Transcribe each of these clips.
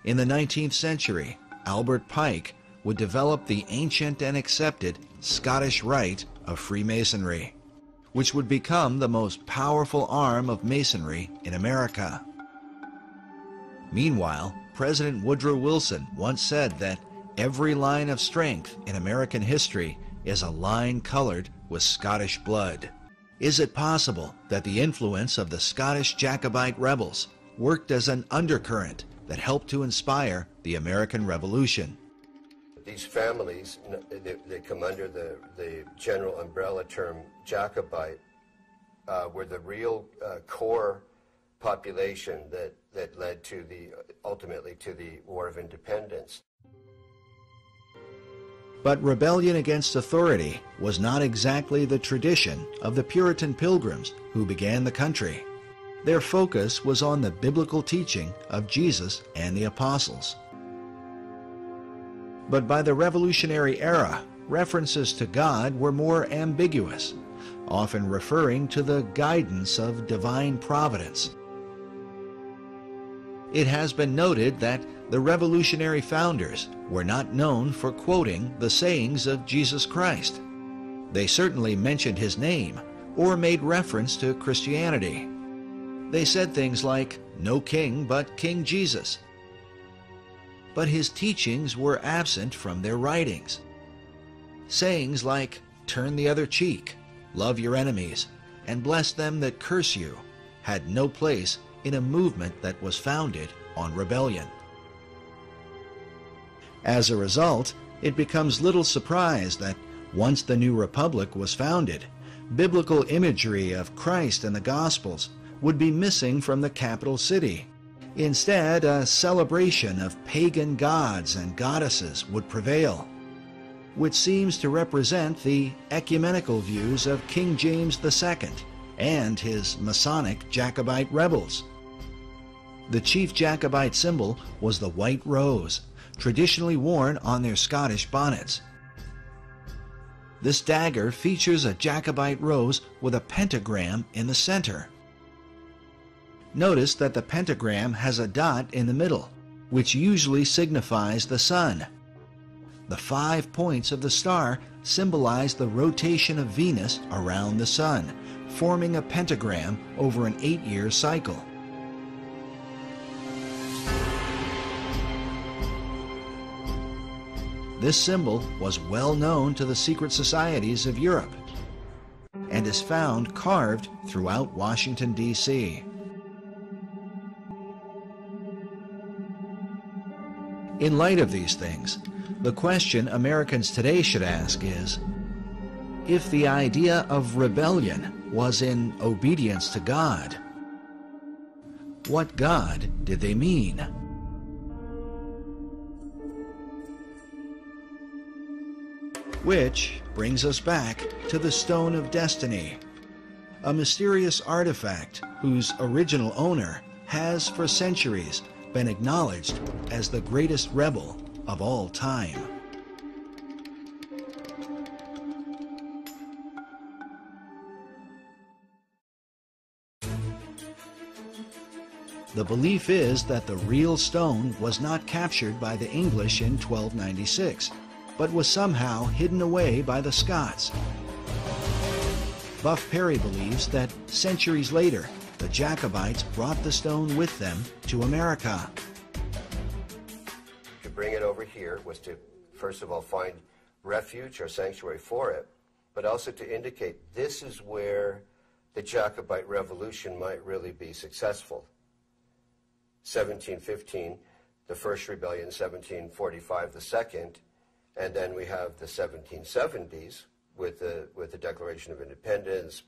In the 19th century, Albert Pike would develop the ancient and accepted Scottish Rite of Freemasonry, which would become the most powerful arm of Masonry in America. Meanwhile, President Woodrow Wilson once said that every line of strength in American history is a line colored with Scottish blood. Is it possible that the influence of the Scottish Jacobite rebels worked as an undercurrent that helped to inspire the American Revolution? These families, they come under the general umbrella term Jacobite, were the real core population that led to ultimately to the War of Independence. But rebellion against authority was not exactly the tradition of the Puritan Pilgrims who began the country. Their focus was on the biblical teaching of Jesus and the apostles. But by the Revolutionary era, references to God were more ambiguous, often referring to the guidance of divine providence. It has been noted that the revolutionary founders were not known for quoting the sayings of Jesus Christ. They certainly mentioned his name or made reference to Christianity. They said things like, "No king but King Jesus." But his teachings were absent from their writings. Sayings like, "Turn the other cheek," "Love your enemies," and "Bless them that curse you," had no place in a movement that was founded on rebellion. As a result, it becomes little surprise that once the new republic was founded, biblical imagery of Christ and the Gospels would be missing from the capital city. Instead, a celebration of pagan gods and goddesses would prevail, which seems to represent the ecumenical views of King James II and his Masonic Jacobite rebels. The chief Jacobite symbol was the white rose, traditionally worn on their Scottish bonnets. This dagger features a Jacobite rose with a pentagram in the center. Notice that the pentagram has a dot in the middle, which usually signifies the sun. The 5 points of the star symbolize the rotation of Venus around the sun, forming a pentagram over an 8-year cycle. This symbol was well known to the secret societies of Europe and is found carved throughout Washington, D.C. In light of these things, the question Americans today should ask is, if the idea of rebellion was in obedience to God, what God did they mean? Which brings us back to the Stone of Destiny, a mysterious artifact whose original owner has for centuries been acknowledged as the greatest rebel of all time. The belief is that the real stone was not captured by the English in 1296, but was somehow hidden away by the Scots. Buff Perry believes that centuries later, the Jacobites brought the stone with them to America. To bring it over here was to, first of all, find refuge or sanctuary for it, but also to indicate this is where the Jacobite Revolution might really be successful. 1715, the first rebellion, 1745, the second, and then we have the 1770s with the Declaration of Independence.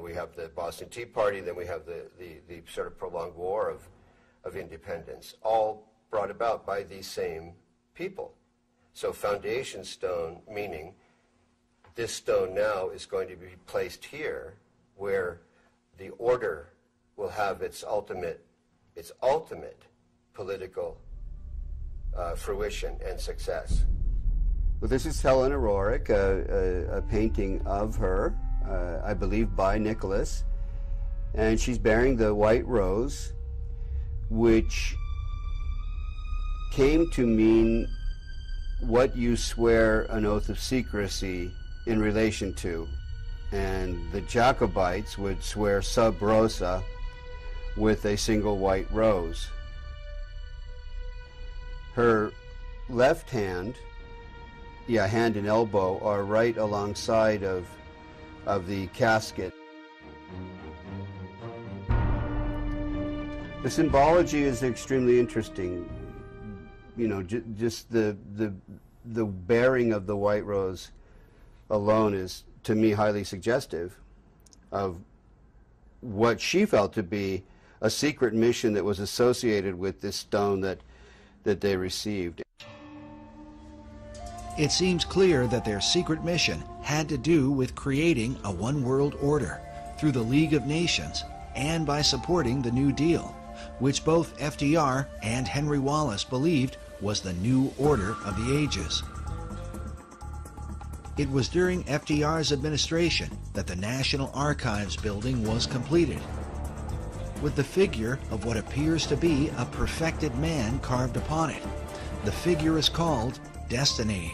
We have the Boston Tea Party, then we have the sort of prolonged war of independence, all brought about by these same people. So foundation stone, meaning this stone now is going to be placed here where the order will have its ultimate political fruition and success. Well, this is Helena Roerich, a painting of her, I believe by Nicholas, and she's bearing the white rose, which came to mean what you swear an oath of secrecy in relation to. And the Jacobites would swear sub rosa with a single white rose. Her left hand, hand and elbow, are right alongside of the casket. The symbology is extremely interesting. You know, just the bearing of the white rose alone is, to me, highly suggestive of what she felt to be a secret mission that was associated with this stone that they received. It seems clear that their secret mission had to do with creating a one-world order through the League of Nations and by supporting the New Deal, which both FDR and Henry Wallace believed was the new order of the ages. It was during FDR's administration that the National Archives building was completed, with the figure of what appears to be a perfected man carved upon it. The figure is called Destiny.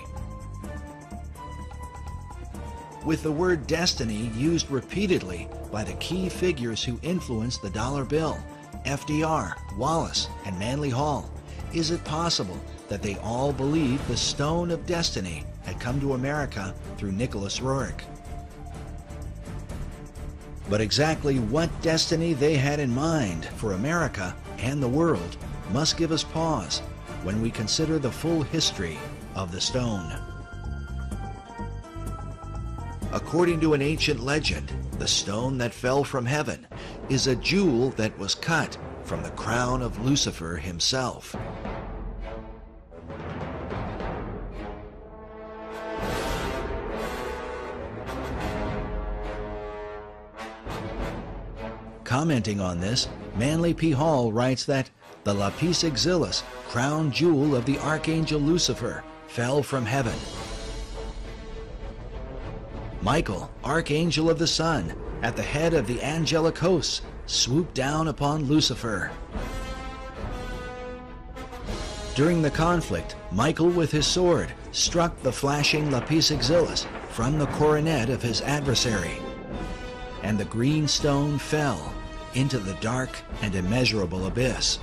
With the word destiny used repeatedly by the key figures who influenced the dollar bill, FDR, Wallace, and Manly Hall, is it possible that they all believed the stone of destiny had come to America through Nicholas Roerich? But exactly what destiny they had in mind for America and the world must give us pause when we consider the full history of the stone. According to an ancient legend, the stone that fell from heaven is a jewel that was cut from the crown of Lucifer himself. Commenting on this, Manly P. Hall writes that the lapis exilis, crown jewel of the archangel Lucifer, fell from heaven. Michael, archangel of the sun, at the head of the angelic hosts, swooped down upon Lucifer. During the conflict, Michael with his sword struck the flashing lapis exilis from the coronet of his adversary, and the green stone fell into the dark and immeasurable abyss.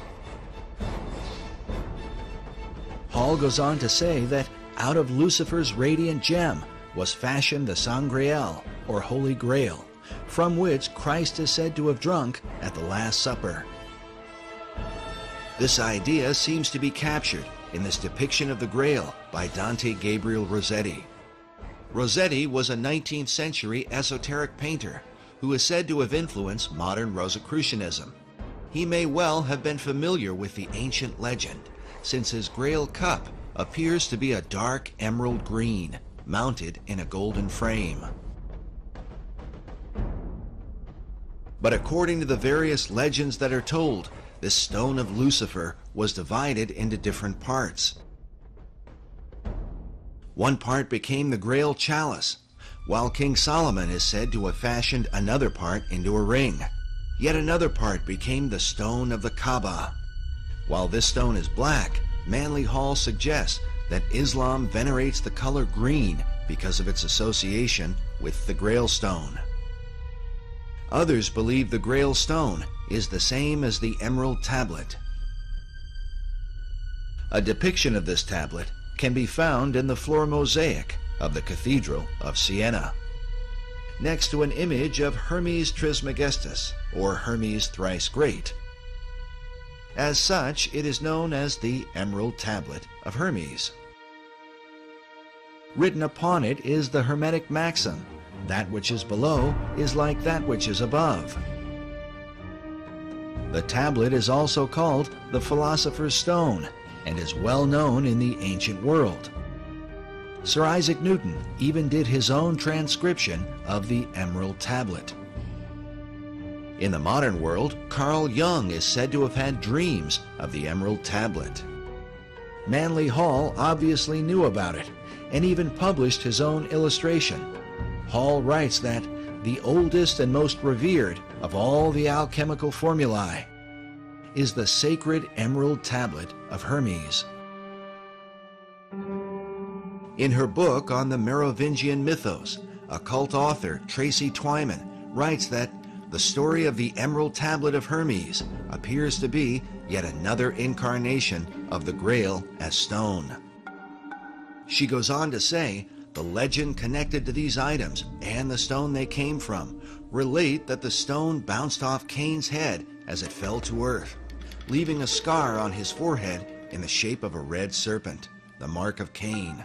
Hall goes on to say that out of Lucifer's radiant gem was fashioned the Sangreal, or Holy Grail, from which Christ is said to have drunk at the Last Supper. This idea seems to be captured in this depiction of the Grail by Dante Gabriel Rossetti. Rossetti was a 19th century esoteric painter who is said to have influenced modern Rosicrucianism. He may well have been familiar with the ancient legend, since his Grail cup appears to be a dark emerald green, mounted in a golden frame. But according to the various legends that are told, this stone of Lucifer was divided into different parts. One part became the Grail chalice, while King Solomon is said to have fashioned another part into a ring. Yet another part became the stone of the Kaaba. While this stone is black, Manly Hall suggests that Islam venerates the color green because of its association with the Grail stone. Others believe the Grail stone is the same as the Emerald Tablet. A depiction of this tablet can be found in the floor mosaic of the Cathedral of Siena, next to an image of Hermes Trismegistus, or Hermes Thrice Great. As such, it is known as the Emerald Tablet of Hermes. Written upon it is the Hermetic maxim, that which is below is like that which is above. The tablet is also called the Philosopher's Stone and is well known in the ancient world. Sir Isaac Newton even did his own transcription of the Emerald Tablet. In the modern world, Carl Jung is said to have had dreams of the Emerald Tablet. Manly Hall obviously knew about it and even published his own illustration. Hall writes that the oldest and most revered of all the alchemical formulae is the sacred Emerald Tablet of Hermes. In her book on the Merovingian mythos, occult author Tracy Twyman writes that the story of the Emerald Tablet of Hermes appears to be yet another incarnation of the Grail as stone. She goes on to say, the legend connected to these items and the stone they came from relate that the stone bounced off Cain's head as it fell to earth, leaving a scar on his forehead in the shape of a red serpent, the mark of Cain.